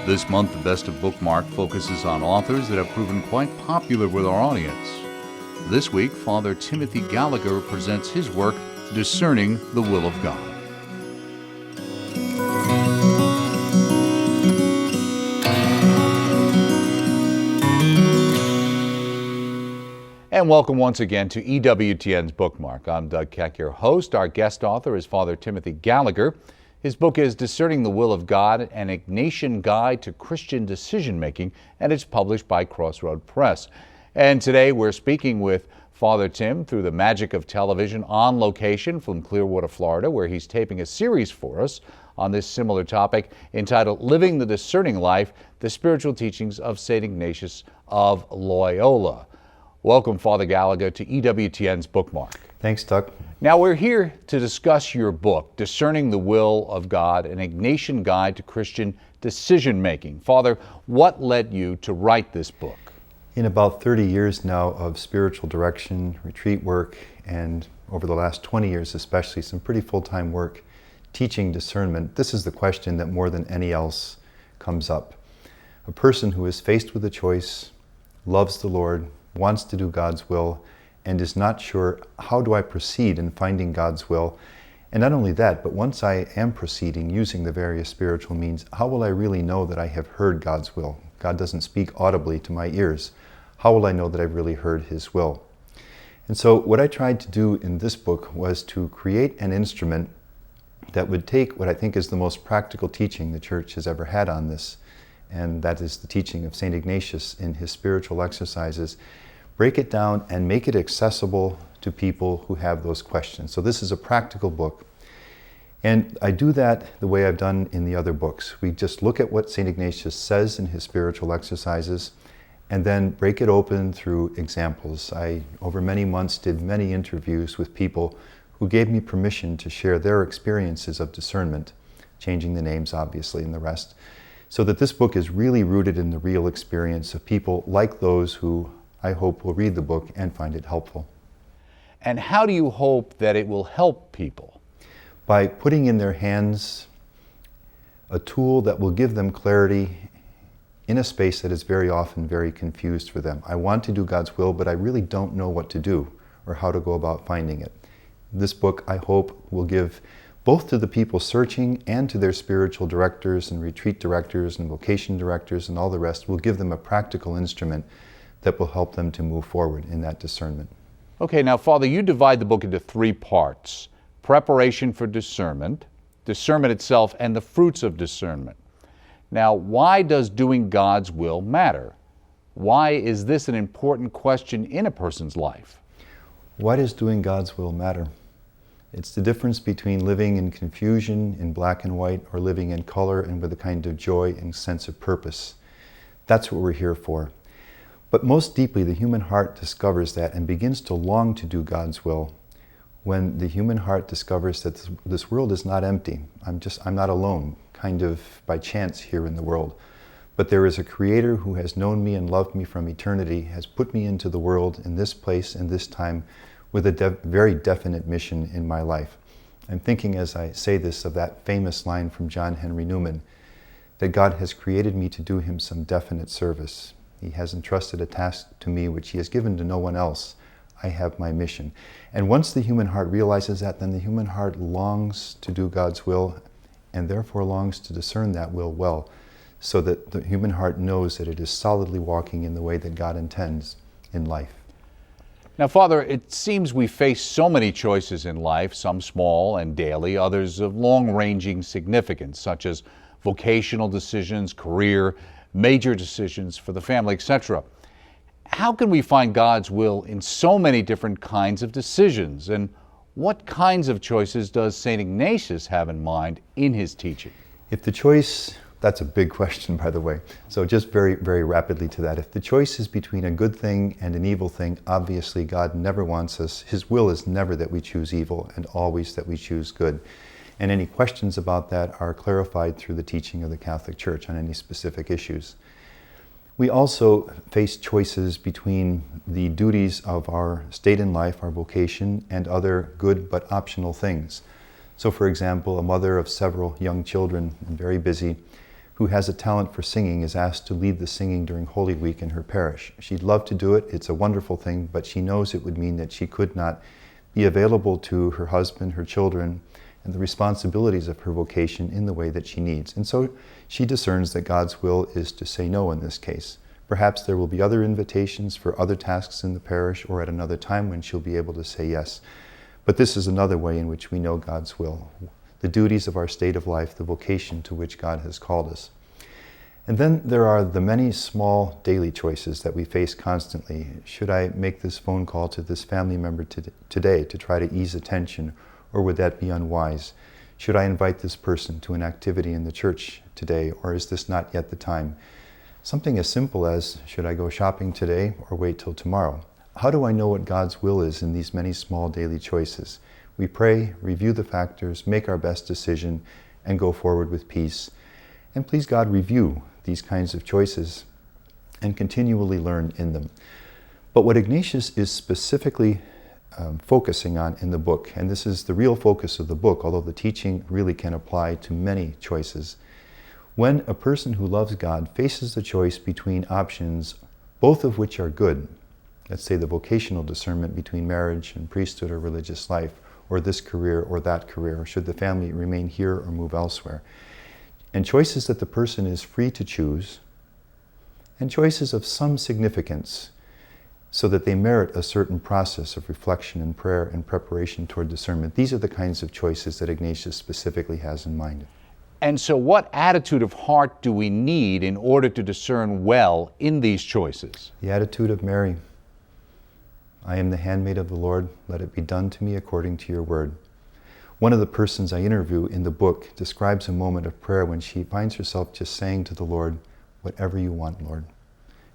This month, the Best of Bookmark focuses on authors that have proven quite popular with our audience. This week, Father Timothy Gallagher presents his work, Discerning the Will of God. And welcome once again to EWTN's Bookmark. I'm Doug Keck, your host. Our guest author is Father Timothy Gallagher. His book is Discerning the Will of God, an Ignatian Guide to Christian Decision-Making, and it's published by Crossroad Press. And today we're speaking with Father Tim through the magic of television on location from Clearwater, Florida, where he's taping a series for us on this similar topic entitled Living the Discerning Life, the Spiritual Teachings of St. Ignatius of Loyola. Welcome, Father Gallagher, to EWTN's Bookmark. Thanks, Doug. Now we're here to discuss your book, Discerning the Will of God, an Ignatian Guide to Christian Decision-Making. Father, what led you to write this book? In about 30 years now of spiritual direction, retreat work, and over the last 20 years especially, some pretty full-time work teaching discernment, this is the question that more than any else comes up. A person who is faced with a choice, loves the Lord, wants to do God's will, and is not sure, how do I proceed in finding God's will? And not only that, but once I am proceeding using the various spiritual means, how will I really know that I have heard God's will? God doesn't speak audibly to my ears. How will I know that I've really heard His will? And so what I tried to do in this book was to create an instrument that would take what I think is the most practical teaching the Church has ever had on this, and that is the teaching of St. Ignatius in his spiritual exercises, break it down and make it accessible to people who have those questions. So this is a practical book. And I do that the way I've done in the other books. We just look at what St. Ignatius says in his spiritual exercises and then break it open through examples. I, over many months, did many interviews with people who gave me permission to share their experiences of discernment, changing the names obviously and the rest, so that this book is really rooted in the real experience of people like those who I hope will read the book and find it helpful. And how do you hope that it will help people? By putting in their hands a tool that will give them clarity in a space that is very often very confused for them. I want to do God's will, but I really don't know what to do or how to go about finding it. This book, I hope, will give both to the people searching and to their spiritual directors and retreat directors and vocation directors and all the rest, will give them a practical instrument that will help them to move forward in that discernment. Okay, now Father, you divide the book into three parts: preparation for discernment, discernment itself, and the fruits of discernment. Now, why does doing God's will matter? Why is this an important question in a person's life? Why does doing God's will matter? It's the difference between living in confusion, in black and white, or living in color and with a kind of joy and sense of purpose. That's what we're here for. But most deeply, the human heart discovers that and begins to long to do God's will when the human heart discovers that this world is not empty. I'm not alone, kind of by chance here in the world. But there is a Creator who has known me and loved me from eternity, has put me into the world in this place and this time with a very definite mission in my life. I'm thinking as I say this of that famous line from John Henry Newman, that God has created me to do Him some definite service. He has entrusted a task to me which He has given to no one else. I have my mission. And once the human heart realizes that, then the human heart longs to do God's will and therefore longs to discern that will well, so that the human heart knows that it is solidly walking in the way that God intends in life. Now, Father, it seems we face so many choices in life, some small and daily, others of long-ranging significance, such as vocational decisions, career, major decisions for the family, etc. How can we find God's will in so many different kinds of decisions? And what kinds of choices does St. Ignatius have in mind in his teaching? If the choice, that's a big question, by the way, so just very, very rapidly to that. If the choice is between a good thing and an evil thing, obviously God never wants us, His will is never that we choose evil and always that we choose good. And any questions about that are clarified through the teaching of the Catholic Church on any specific issues. We also face choices between the duties of our state in life, our vocation, and other good but optional things. So for example, a mother of several young children and very busy, who has a talent for singing, is asked to lead the singing during Holy Week in her parish. She'd love to do it. It's a wonderful thing, but she knows it would mean that she could not be available to her husband, her children, and the responsibilities of her vocation in the way that she needs. And so she discerns that God's will is to say no in this case. Perhaps there will be other invitations for other tasks in the parish, or at another time when she'll be able to say yes. But this is another way in which we know God's will, the duties of our state of life, the vocation to which God has called us. And then there are the many small daily choices that we face constantly. Should I make this phone call to this family member today to try to ease a tension, or would that be unwise? Should I invite this person to an activity in the church today, or is this not yet the time? Something as simple as, should I go shopping today or wait till tomorrow? How do I know what God's will is in these many small daily choices? We pray, review the factors, make our best decision, and go forward with peace. And please God, review these kinds of choices and continually learn in them. But what Ignatius is specifically focusing on in the book, and this is the real focus of the book, although the teaching really can apply to many choices. When a person who loves God faces the choice between options, both of which are good, let's say the vocational discernment between marriage and priesthood or religious life, or this career or that career, or should the family remain here or move elsewhere, and choices that the person is free to choose, and choices of some significance, so that they merit a certain process of reflection and prayer and preparation toward discernment. These are the kinds of choices that Ignatius specifically has in mind. And so what attitude of heart do we need in order to discern well in these choices? The attitude of Mary. I am the handmaid of the Lord, let it be done to me according to your word. One of the persons I interview in the book describes a moment of prayer when she finds herself just saying to the Lord, whatever you want, Lord.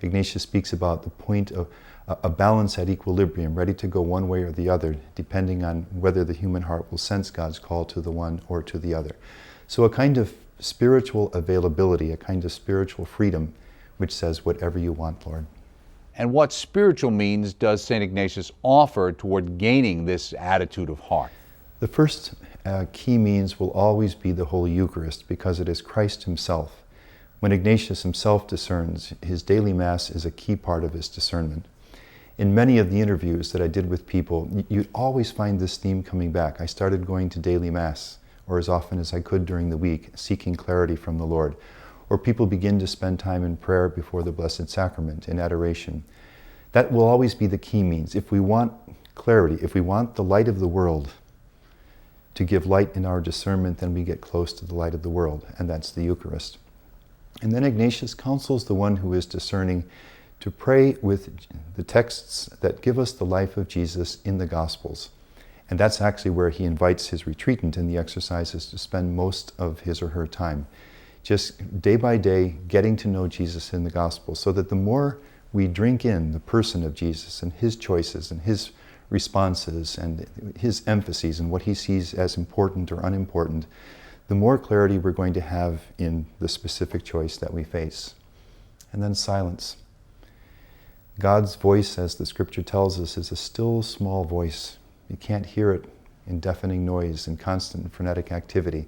Ignatius speaks about the point of a balance at equilibrium, ready to go one way or the other, depending on whether the human heart will sense God's call to the one or to the other. So a kind of spiritual availability, a kind of spiritual freedom, which says, whatever you want, Lord. And what spiritual means does St. Ignatius offer toward gaining this attitude of heart? The first key means will always be the Holy Eucharist, because it is Christ himself. When Ignatius himself discerns, his daily Mass is a key part of his discernment. In many of the interviews that I did with people, you'd always find this theme coming back. I started going to daily Mass, or as often as I could during the week, seeking clarity from the Lord. Or people begin to spend time in prayer before the Blessed Sacrament, in adoration. That will always be the key means. If we want clarity, if we want the light of the world to give light in our discernment, then we get close to the light of the world, and that's the Eucharist. And then Ignatius counsels the one who is discerning to pray with the texts that give us the life of Jesus in the Gospels. And that's actually where he invites his retreatant in the exercises to spend most of his or her time. Just day by day, getting to know Jesus in the Gospel, so that the more we drink in the person of Jesus and his choices and his responses and his emphases and what he sees as important or unimportant, the more clarity we're going to have in the specific choice that we face. And then silence. God's voice, as the scripture tells us, is a still small voice. You can't hear it in deafening noise and constant and frenetic activity.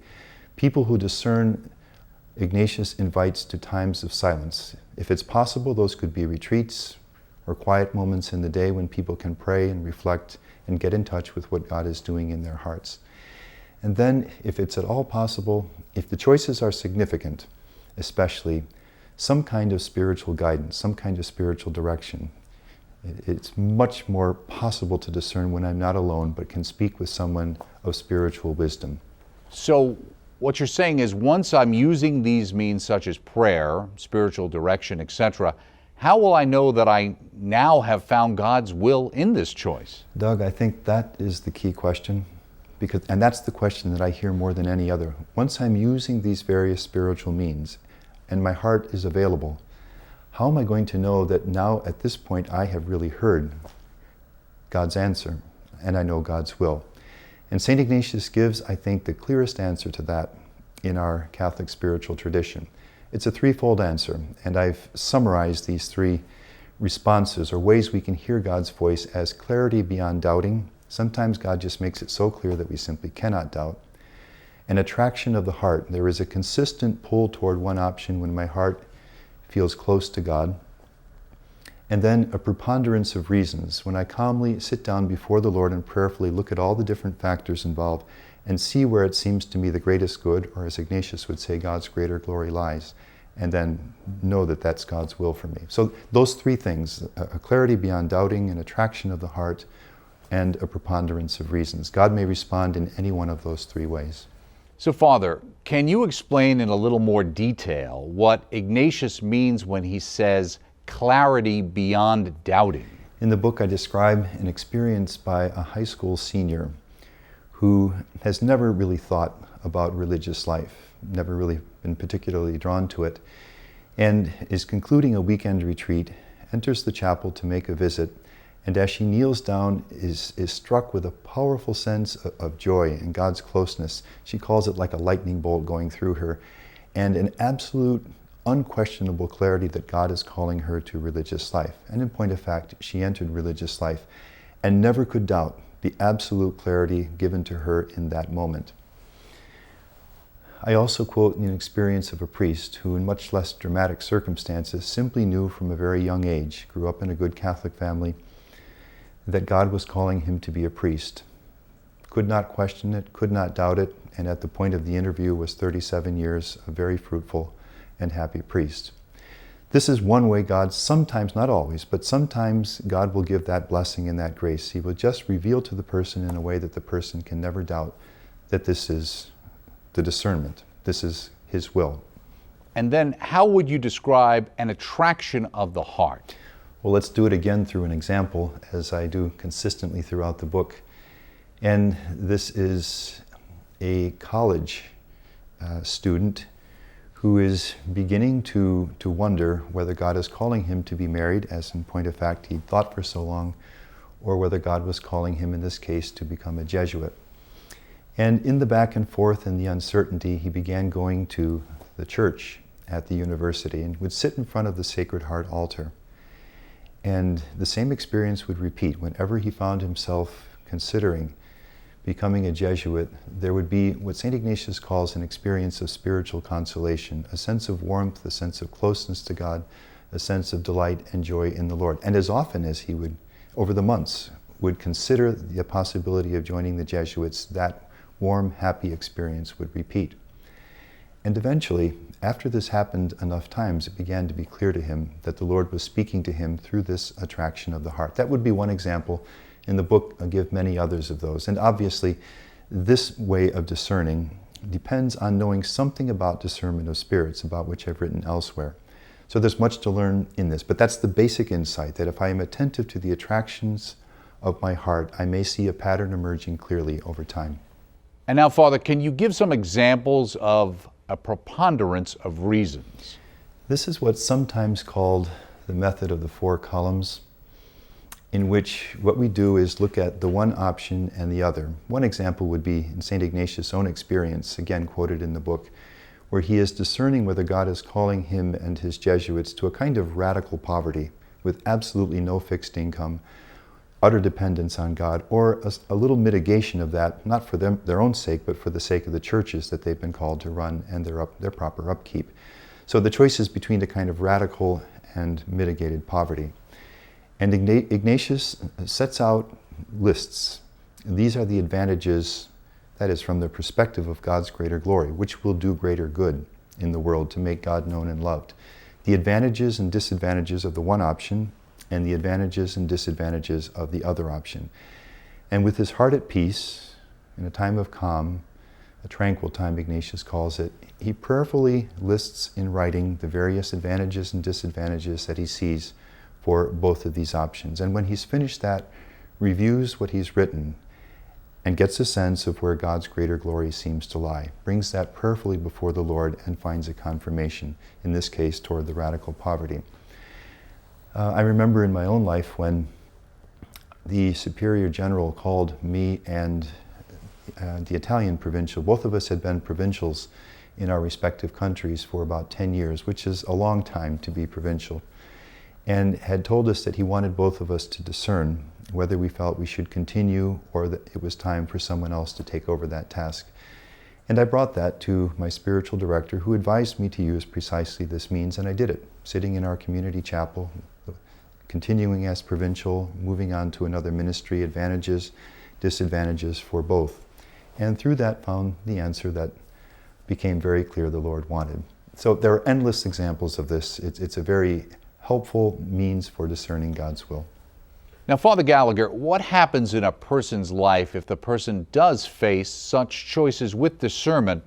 People who discern, Ignatius invites to times of silence. If it's possible, those could be retreats or quiet moments in the day when people can pray and reflect and get in touch with what God is doing in their hearts. And then, if it's at all possible, if the choices are significant, especially, some kind of spiritual guidance, some kind of spiritual direction. It's much more possible to discern when I'm not alone, but can speak with someone of spiritual wisdom. So what you're saying is, once I'm using these means such as prayer, spiritual direction, etc., how will I know that I now have found God's will in this choice? Doug, I think that is the key question, and that's the question that I hear more than any other. Once I'm using these various spiritual means, and my heart is available, how am I going to know that now at this point I have really heard God's answer and I know God's will? And St. Ignatius gives, I think, the clearest answer to that in our Catholic spiritual tradition. It's a threefold answer, and I've summarized these three responses or ways we can hear God's voice as clarity beyond doubting. Sometimes God just makes it so clear that we simply cannot doubt. An attraction of the heart. There is a consistent pull toward one option when my heart feels close to God. And then a preponderance of reasons. When I calmly sit down before the Lord and prayerfully look at all the different factors involved and see where it seems to me the greatest good, or as Ignatius would say, God's greater glory lies, and then know that that's God's will for me. So those three things, a clarity beyond doubting, an attraction of the heart, and a preponderance of reasons. God may respond in any one of those three ways. So, Father, can you explain in a little more detail what Ignatius means when he says clarity beyond doubting? In the book, I describe an experience by a high school senior who has never really thought about religious life, never really been particularly drawn to it, and is concluding a weekend retreat, enters the chapel to make a visit, and as she kneels down is struck with a powerful sense of joy and God's closeness. She calls it like a lightning bolt going through her, and an absolute, unquestionable clarity that God is calling her to religious life. And in point of fact, she entered religious life and never could doubt the absolute clarity given to her in that moment. I also quote an experience of a priest who, in much less dramatic circumstances, simply knew from a very young age, grew up in a good Catholic family, that God was calling him to be a priest. Could not question it, could not doubt it, and at the point of the interview was 37 years, a very fruitful and happy priest. This is one way God sometimes, not always, but sometimes God will give that blessing and that grace. He will just reveal to the person in a way that the person can never doubt that this is the discernment, this is His will. And then how would you describe an attraction of the heart? Well, let's do it again through an example, as I do consistently throughout the book. And this is a college student who is beginning to wonder whether God is calling him to be married, as in point of fact he'd thought for so long, or whether God was calling him in this case to become a Jesuit. And in the back and forth and the uncertainty, he began going to the church at the university and would sit in front of the Sacred Heart altar. And the same experience would repeat. Whenever he found himself considering becoming a Jesuit, there would be what St. Ignatius calls an experience of spiritual consolation, a sense of warmth, a sense of closeness to God, a sense of delight and joy in the Lord. And as often as he would, over the months, would consider the possibility of joining the Jesuits, that warm, happy experience would repeat. And eventually, after this happened enough times, it began to be clear to him that the Lord was speaking to him through this attraction of the heart. That would be one example. In the book, I give many others of those. And obviously, this way of discerning depends on knowing something about discernment of spirits, about which I've written elsewhere. So there's much to learn in this, but that's the basic insight, that if I am attentive to the attractions of my heart, I may see a pattern emerging clearly over time. And now, Father, can you give some examples of a preponderance of reasons? This is what's sometimes called the method of the four columns, in which what we do is look at the one option and the other. One example would be in St. Ignatius' own experience, again quoted in the book, where he is discerning whether God is calling him and his Jesuits to a kind of radical poverty with absolutely no fixed income, utter dependence on God, or a little mitigation of that, not for their own sake, but for the sake of the churches that they've been called to run and their proper upkeep. So the choice is between a kind of radical and mitigated poverty. And Ignatius sets out lists. And these are the advantages, that is, from the perspective of God's greater glory, which will do greater good in the world to make God known and loved. The advantages and disadvantages of the one option, and the advantages and disadvantages of the other option. And with his heart at peace, in a time of calm, a tranquil time, Ignatius calls it, he prayerfully lists in writing the various advantages and disadvantages that he sees for both of these options. And when he's finished that, reviews what he's written and gets a sense of where God's greater glory seems to lie, brings that prayerfully before the Lord and finds a confirmation, in this case toward the radical poverty. I remember in my own life when the Superior General called me and the Italian provincial, both of us had been provincials in our respective countries for about 10 years, which is a long time to be provincial, and had told us that he wanted both of us to discern whether we felt we should continue or that it was time for someone else to take over that task. And I brought that to my spiritual director, who advised me to use precisely this means, and I did it, sitting in our community chapel, continuing as provincial, moving on to another ministry, advantages, disadvantages for both. And through that found the answer that became very clear the Lord wanted. So there are endless examples of this. It's a very helpful means for discerning God's will. Now, Father Gallagher, what happens in a person's life if the person does face such choices with discernment?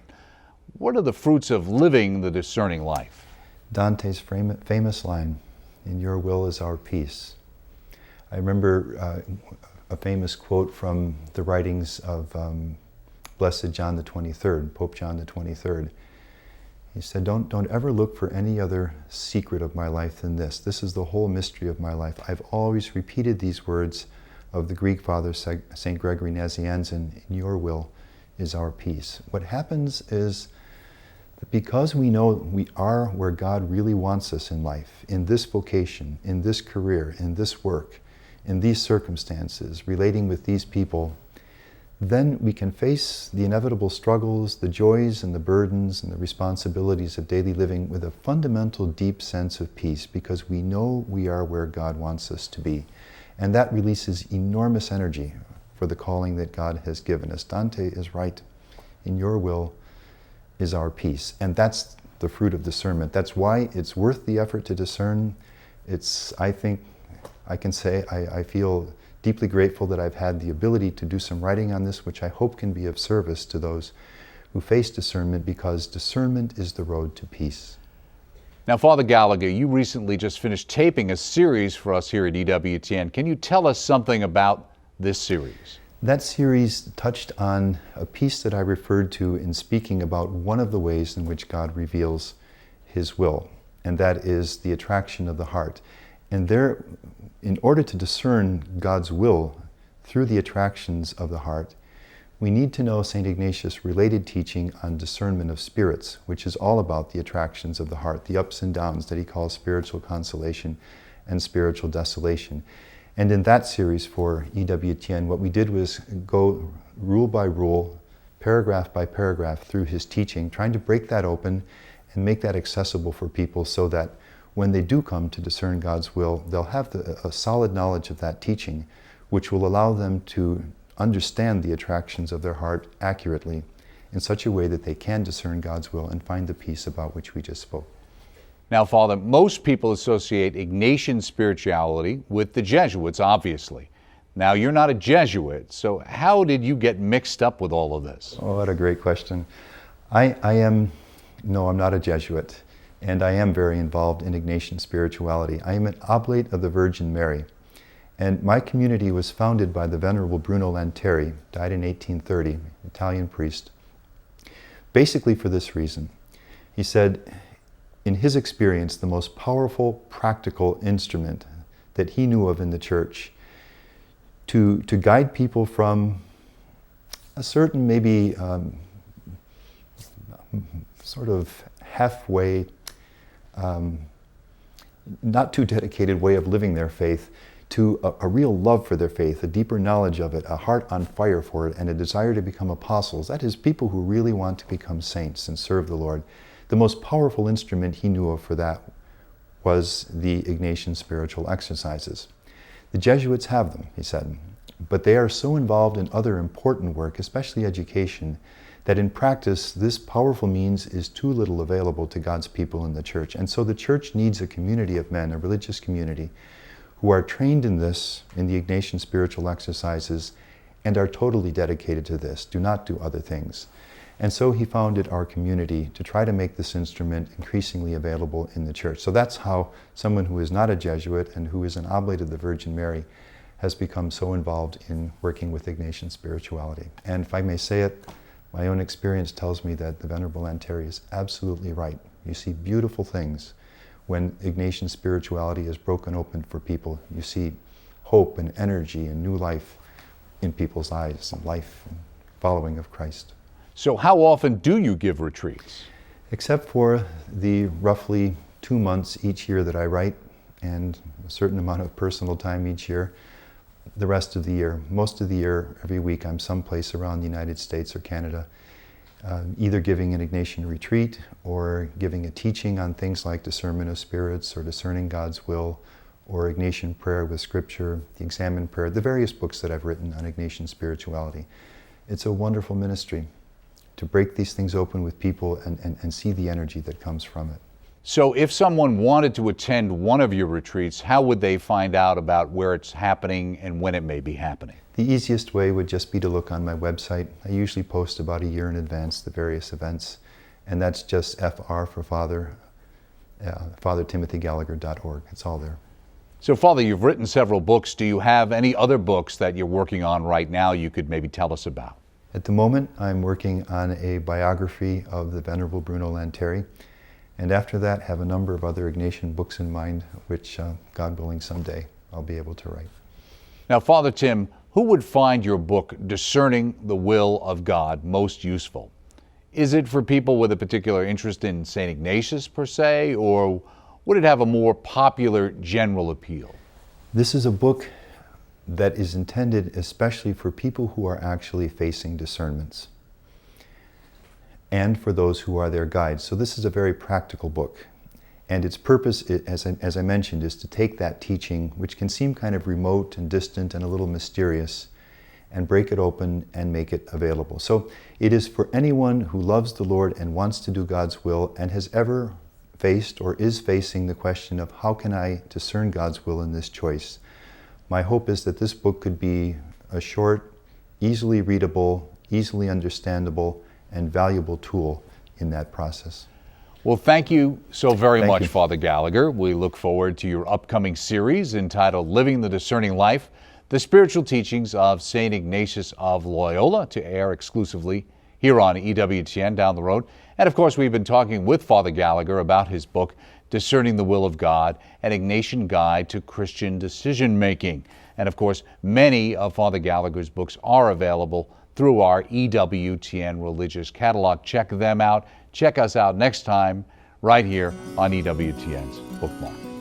What are the fruits of living the discerning life? Dante's famous line, "In your will is our peace." I remember a famous quote from the writings of Blessed John the 23rd, Pope John the 23rd. He said, don't ever look for any other secret of my life than this. This is the whole mystery of my life. I've always repeated these words of the Greek father, St. Gregory Nazianzen, "In your will is our peace." What happens is that because we know we are where God really wants us in life, in this vocation, in this career, in this work, in these circumstances, relating with these people, then we can face the inevitable struggles, the joys and the burdens and the responsibilities of daily living with a fundamental deep sense of peace, because we know we are where God wants us to be. And that releases enormous energy for the calling that God has given us. Dante is right. In your will is our peace. And that's the fruit of discernment. That's why it's worth the effort to discern. I think I can say I feel deeply grateful that I've had the ability to do some writing on this, which I hope can be of service to those who face discernment, because discernment is the road to peace. Now, Father Gallagher, you recently just finished taping a series for us here at EWTN. Can you tell us something about this series? That series touched on a piece that I referred to in speaking about one of the ways in which God reveals His will, and that is the attraction of the heart. And there, in order to discern God's will through the attractions of the heart, we need to know St. Ignatius' related teaching on discernment of spirits, which is all about the attractions of the heart, the ups and downs that he calls spiritual consolation and spiritual desolation. And in that series for EWTN, what we did was go rule by rule, paragraph by paragraph through his teaching, trying to break that open and make that accessible for people so that when they do come to discern God's will, they'll have a solid knowledge of that teaching, which will allow them to understand the attractions of their heart accurately in such a way that they can discern God's will and find the peace about which we just spoke. Now, Father, most people associate Ignatian spirituality with the Jesuits, obviously. Now, you're not a Jesuit, so how did you get mixed up with all of this? Oh, what a great question. I'm not a Jesuit. And I am very involved in Ignatian spirituality. I am an oblate of the Virgin Mary. And my community was founded by the Venerable Bruno Lanteri, died in 1830, Italian priest, basically for this reason. He said, in his experience, the most powerful practical instrument that he knew of in the church to guide people from a certain maybe sort of halfway, not too dedicated way of living their faith, to a real love for their faith, a deeper knowledge of it, a heart on fire for it, and a desire to become apostles. That is, people who really want to become saints and serve the Lord. The most powerful instrument he knew of for that was the Ignatian spiritual exercises. The Jesuits have them, he said, but they are so involved in other important work, especially education, that in practice, this powerful means is too little available to God's people in the church. And so the church needs a community of men, a religious community, who are trained in this, in the Ignatian spiritual exercises, and are totally dedicated to this, do not do other things. And so he founded our community to try to make this instrument increasingly available in the church. So that's how someone who is not a Jesuit and who is an oblate of the Virgin Mary has become so involved in working with Ignatian spirituality. And if I may say it, my own experience tells me that the Venerable Lanteri is absolutely right. You see beautiful things when Ignatian spirituality is broken open for people. You see hope and energy and new life in people's eyes, and life and following of Christ. So how often do you give retreats? Except for the roughly 2 months each year that I write, and a certain amount of personal time each year, most of the year, every week, I'm someplace around the United States or Canada. either giving an Ignatian retreat or giving a teaching on things like discernment of spirits or discerning God's will, or Ignatian prayer with scripture, the examined prayer, the various books that I've written on Ignatian spirituality. It's a wonderful ministry to break these things open with people and see the energy that comes from it. So if someone wanted to attend one of your retreats, how would they find out about where it's happening and when it may be happening? The easiest way would just be to look on my website. I usually post about a year in advance the various events, and that's just FR for Father, FatherTimothyGallagher.org. It's all there. So Father, you've written several books. Do you have any other books that you're working on right now you could maybe tell us about? At the moment, I'm working on a biography of the Venerable Bruno Lanteri, and after that have a number of other Ignatian books in mind, which, God willing, someday I'll be able to write. Now, Father Tim, who would find your book, Discerning the Will of God, most useful? Is it for people with a particular interest in St. Ignatius per se, or would it have a more popular general appeal? This is a book that is intended especially for people who are actually facing discernments and for those who are their guides. So this is a very practical book. And its purpose, as I mentioned, is to take that teaching, which can seem kind of remote and distant and a little mysterious, and break it open and make it available. So it is for anyone who loves the Lord and wants to do God's will and has ever faced or is facing the question of how can I discern God's will in this choice. My hope is that this book could be a short, easily readable, easily understandable, and valuable tool in that process. Well, thank you so very much, you. Father Gallagher. We look forward to your upcoming series entitled Living the Discerning Life, the Spiritual Teachings of St. Ignatius of Loyola, to air exclusively here on EWTN down the road. And of course, we've been talking with Father Gallagher about his book, Discerning the Will of God, an Ignatian Guide to Christian Decision Making. And of course, many of Father Gallagher's books are available through our EWTN Religious Catalog. Check them out. Check us out next time right here on EWTN's Bookmark.